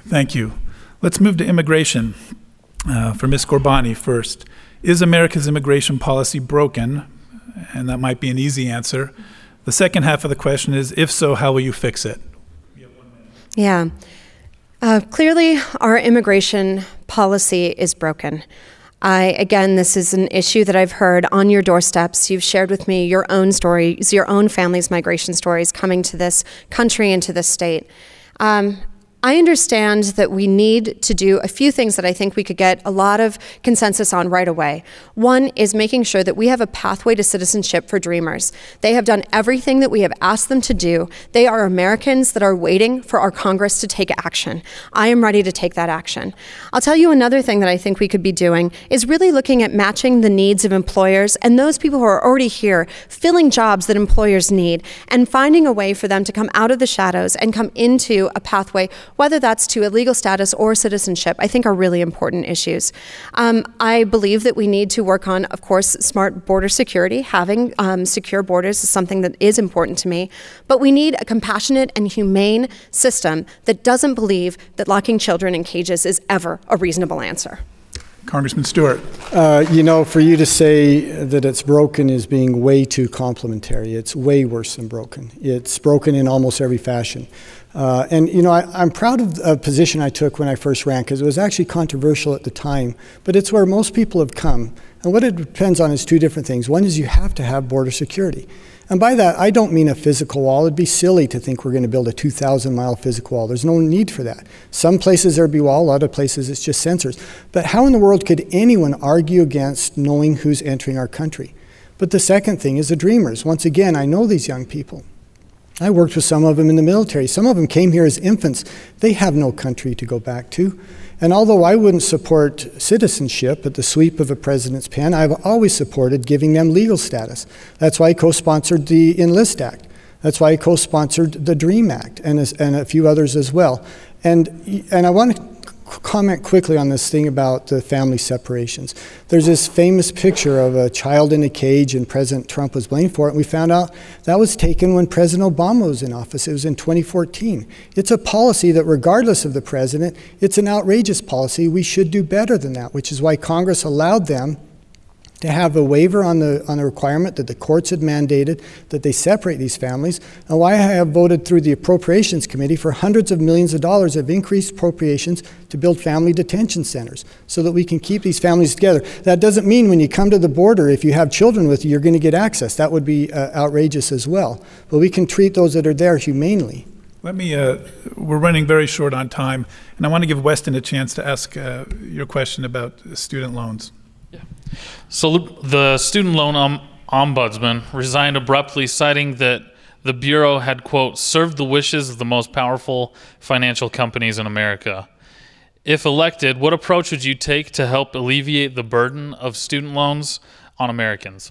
Thank you. Let's move to immigration. For Ms. Ghorbani first. Is America's immigration policy broken? And that might be an easy answer. The second half of the question is, if so, how will you fix it? Yeah. Clearly, our immigration policy is broken. Again, this is an issue that I've heard on your doorsteps. You've shared with me your own stories, your own family's migration stories coming to this country and to this state. I understand that we need to do a few things that I think we could get a lot of consensus on right away. One is making sure that we have a pathway to citizenship for Dreamers. They have done everything that we have asked them to do. They are Americans that are waiting for our Congress to take action. I am ready to take that action. I'll tell you another thing that I think we could be doing is really looking at matching the needs of employers and those people who are already here, filling jobs that employers need, and finding a way for them to come out of the shadows and come into a pathway, whether that's to a legal status or citizenship, I think are really important issues. I believe that we need to work on, of course, smart border security. Having secure borders is something that is important to me. But we need a compassionate and humane system that doesn't believe that locking children in cages is ever a reasonable answer. Congressman Stewart. You know, for you to say that it's broken is being way too complimentary. It's way worse than broken. It's broken in almost every fashion. And, you know, I'm proud of a position I took when I first ran, because it was actually controversial at the time, but it's where most people have come. And what it depends on is two different things. One is you have to have border security. And by that, I don't mean a physical wall. It'd be silly to think we're going to build a 2,000-mile physical wall. There's no need for that. Some places there'd be wall, a lot of places it's just sensors. But how in the world could anyone argue against knowing who's entering our country? But the second thing is the Dreamers. Once again, I know these young people. I worked with some of them in the military. Some of them came here as infants. They have no country to go back to. And although I wouldn't support citizenship at the sweep of a president's pen, I've always supported giving them legal status. That's why I co-sponsored the Enlist Act. That's why I co-sponsored the DREAM Act and a few others as well. And I want to comment quickly on this thing about the family separations. There's this famous picture of a child in a cage and President Trump was blamed for it, and we found out that was taken when President Obama was in office. It was in 2014. It's a policy that regardless of the president, it's an outrageous policy. We should do better than that, which is why Congress allowed them to have a waiver on the requirement that the courts had mandated that they separate these families, and why I have voted through the Appropriations Committee for hundreds of millions of dollars of increased appropriations to build family detention centers so that we can keep these families together. That doesn't mean when you come to the border, if you have children with you, you're going to get access. That would be outrageous as well. But we can treat those that are there humanely. Let me, we're running very short on time, and I want to give Weston a chance to ask your question about student loans. So the student loan ombudsman resigned abruptly, citing that the Bureau had, quote, served the wishes of the most powerful financial companies in America. If elected, what approach would you take to help alleviate the burden of student loans on Americans?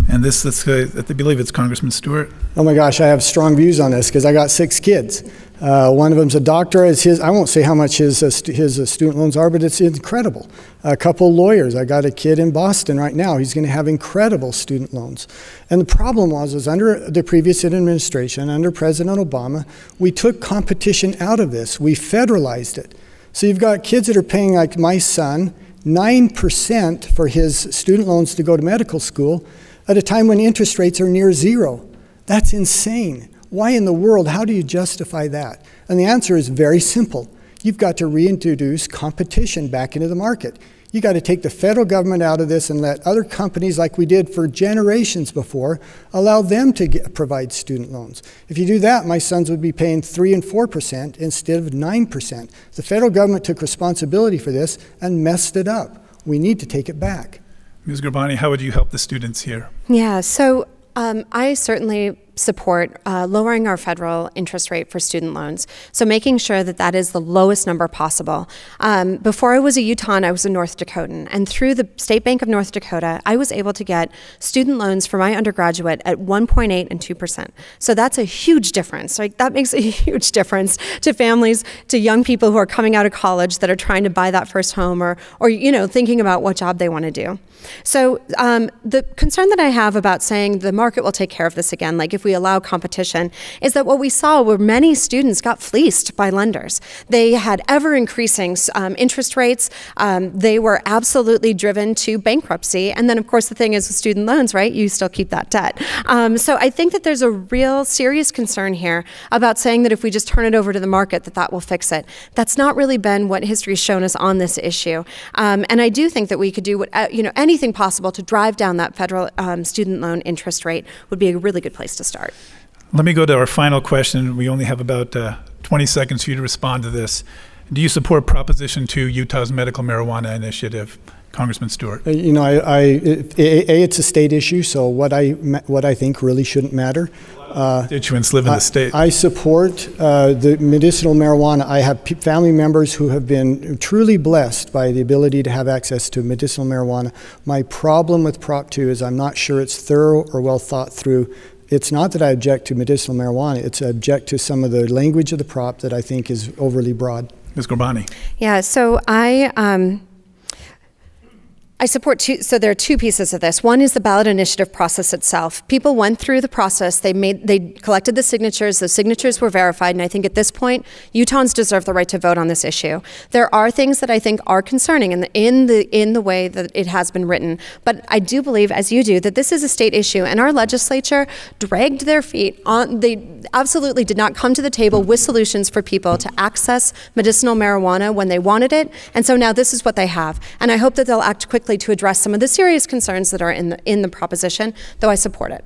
And I believe it's Congressman Stewart. Oh my gosh, I have strong views on this because I got 6 kids. One of them's a doctor. I won't say how much his student loans are, but it's incredible. A couple lawyers. I got a kid in Boston right now. He's going to have incredible student loans. And the problem was under the previous administration, under President Obama, we took competition out of this. We federalized it. So you've got kids that are paying, like my son, 9% for his student loans to go to medical school at a time when interest rates are near 0. That's insane. Why in the world, how do you justify that? And the answer is very simple. You've got to reintroduce competition back into the market. You got to take the federal government out of this and let other companies, like we did for generations before, allow them to provide student loans. If you do that, my sons would be paying 3% and 4% instead of 9%. The federal government took responsibility for this and messed it up. We need to take it back. Ms. Ghorbani, how would you help the students here? Yeah, so I certainly support lowering our federal interest rate for student loans. So making sure that that is the lowest number possible. Before I was a Utahn, I was a North Dakotan. And through the State Bank of North Dakota, I was able to get student loans for my undergraduate at 1.8 and 2%. So that's a huge difference. Right? That makes a huge difference to families, to young people who are coming out of college that are trying to buy that first home or thinking about what job they want to do. So the concern that I have about saying the market will take care of this again, like if we allow competition, is that what we saw were many students got fleeced by lenders. They had ever-increasing interest rates. They were absolutely driven to bankruptcy. And then, of course, the thing is with student loans, right, you still keep that debt. So I think that there's a real serious concern here about saying that if we just turn it over to the market, that will fix it. That's not really been what history has shown us on this issue. And I do think that we could do anything possible to drive down that federal student loan interest rate would be a really good place to start. Let me go to our final question. We only have about 20 seconds for you to respond to this. Do you support Proposition 2, Utah's medical marijuana initiative? Congressman Stewart. It's a state issue, so what I think really shouldn't matter. Constituents live in the state. I support the medicinal marijuana. I have family members who have been truly blessed by the ability to have access to medicinal marijuana. My problem with Prop 2 is I'm not sure it's thorough or well thought through. It's not that I object to medicinal marijuana. It's I object to some of the language of the prop that I think is overly broad. Ms. Ghorbani. Yeah, so I support so there are two pieces of this. One is the ballot initiative process itself. People went through the process, they collected the signatures, those signatures were verified, and I think at this point, Utahns deserve the right to vote on this issue. There are things that I think are concerning in the way that it has been written, but I do believe, as you do, that this is a state issue, and our legislature dragged their feet on. They absolutely did not come to the table with solutions for people to access medicinal marijuana when they wanted it, and so now this is what they have, and I hope that they'll act quickly to address some of the serious concerns that are in the proposition, though I support it.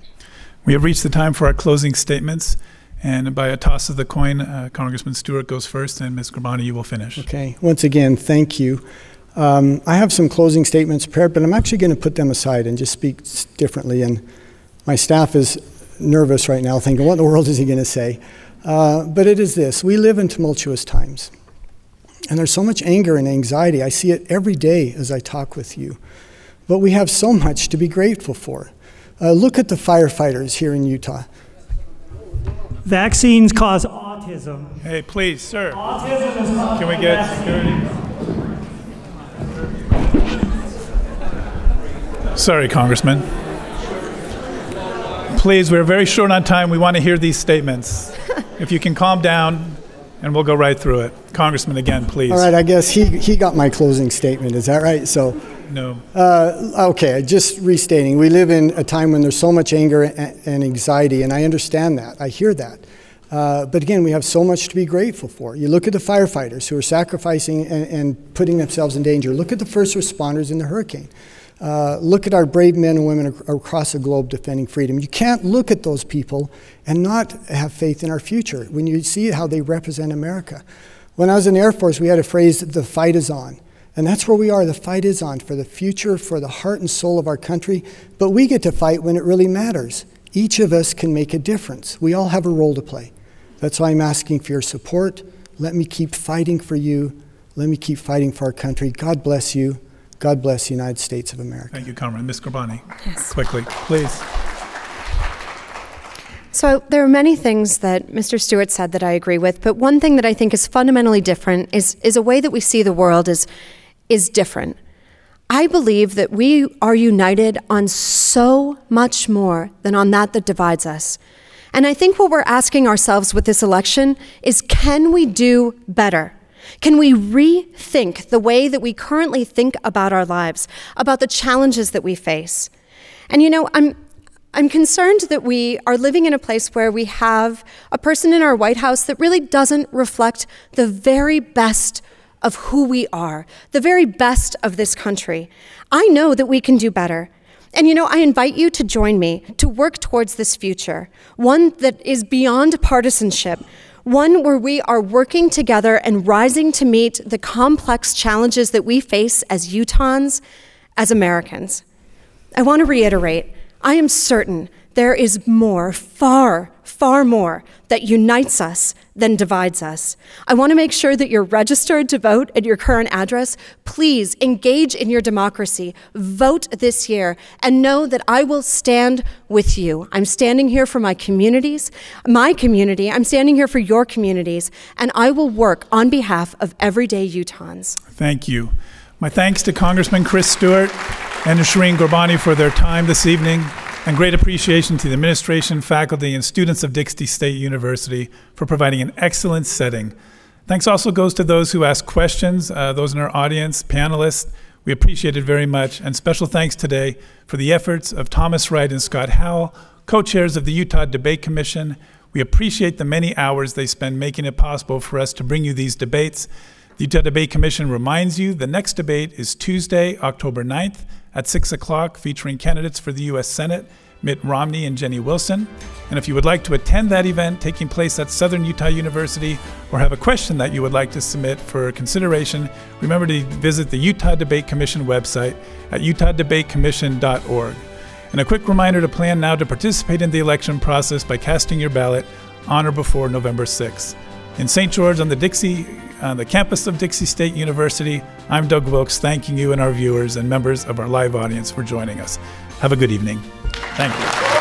We have reached the time for our closing statements, and by a toss of the coin, Congressman Stewart goes first, and Ms. Ghorbani, you will finish. Okay. Once again, thank you. I have some closing statements prepared, but I'm actually going to put them aside and just speak differently, and my staff is nervous right now, thinking, what in the world is he going to say? But it is this. We live in tumultuous times. And there's so much anger and anxiety. I see it every day as I talk with you. But we have so much to be grateful for. Look at the firefighters here in Utah. Vaccines cause autism. Hey, please, sir. Autism is Can we get security? Sorry, Congressman. Please, we're very short on time. We want to hear these statements. If you can calm down, and we'll go right through it. Congressman, again, please. All right, I guess he got my closing statement. Is that right? So, no. Okay, just restating. We live in a time when there's so much anger and anxiety, and I understand that. I hear that. But again, we have so much to be grateful for. You look at the firefighters who are sacrificing and putting themselves in danger. Look at the first responders in the hurricane. Look at our brave men and women across the globe defending freedom. You can't look at those people and not have faith in our future when you see how they represent America. When I was in the Air Force, we had a phrase, the fight is on. And that's where we are. The fight is on for the future, for the heart and soul of our country. But we get to fight when it really matters. Each of us can make a difference. We all have a role to play. That's why I'm asking for your support. Let me keep fighting for you. Let me keep fighting for our country. God bless you. God bless the United States of America. Thank you, Congressman. Ms. Ghorbani, yes. Quickly, please. So there are many things that Mr. Stewart said that I agree with, but one thing that I think is fundamentally different is a way that we see the world is different. I believe that we are united on so much more than on that divides us. And I think what we're asking ourselves with this election is, can we do better? Can we rethink the way that we currently think about our lives, about the challenges that we face? And you know, I'm concerned that we are living in a place where we have a person in our White House that really doesn't reflect the very best of who we are, the very best of this country. I know that we can do better. And you know, I invite you to join me to work towards this future, one that is beyond partisanship, one where we are working together and rising to meet the complex challenges that we face as Utahns, as Americans. I want to reiterate, I am certain There is more, far, far more, that unites us than divides us. I want to make sure that you're registered to vote at your current address. Please engage in your democracy. Vote this year and know that I will stand with you. I'm standing here for my communities, my community. I'm standing here for your communities, and I will work on behalf of everyday Utahns. Thank you. My thanks to Congressman Chris Stewart and to Shireen Ghorbani for their time this evening, and great appreciation to the administration, faculty, and students of Dixie State University for providing an excellent setting. Thanks also goes to those who asked questions, those in our audience, panelists. We appreciate it very much. And special thanks today for the efforts of Thomas Wright and Scott Howell, co-chairs of the Utah Debate Commission. We appreciate the many hours they spend making it possible for us to bring you these debates. The Utah Debate Commission reminds you the next debate is Tuesday, October 9th at 6 o'clock, featuring candidates for the U.S. Senate, Mitt Romney and Jenny Wilson. And if you would like to attend that event taking place at Southern Utah University, or have a question that you would like to submit for consideration, remember to visit the Utah Debate Commission website at utahdebatecommission.org. And a quick reminder to plan now to participate in the election process by casting your ballot on or before November 6th. In St. George on the campus of Dixie State University, I'm Doug Wilkes, thanking you and our viewers and members of our live audience for joining us. Have a good evening. Thank you.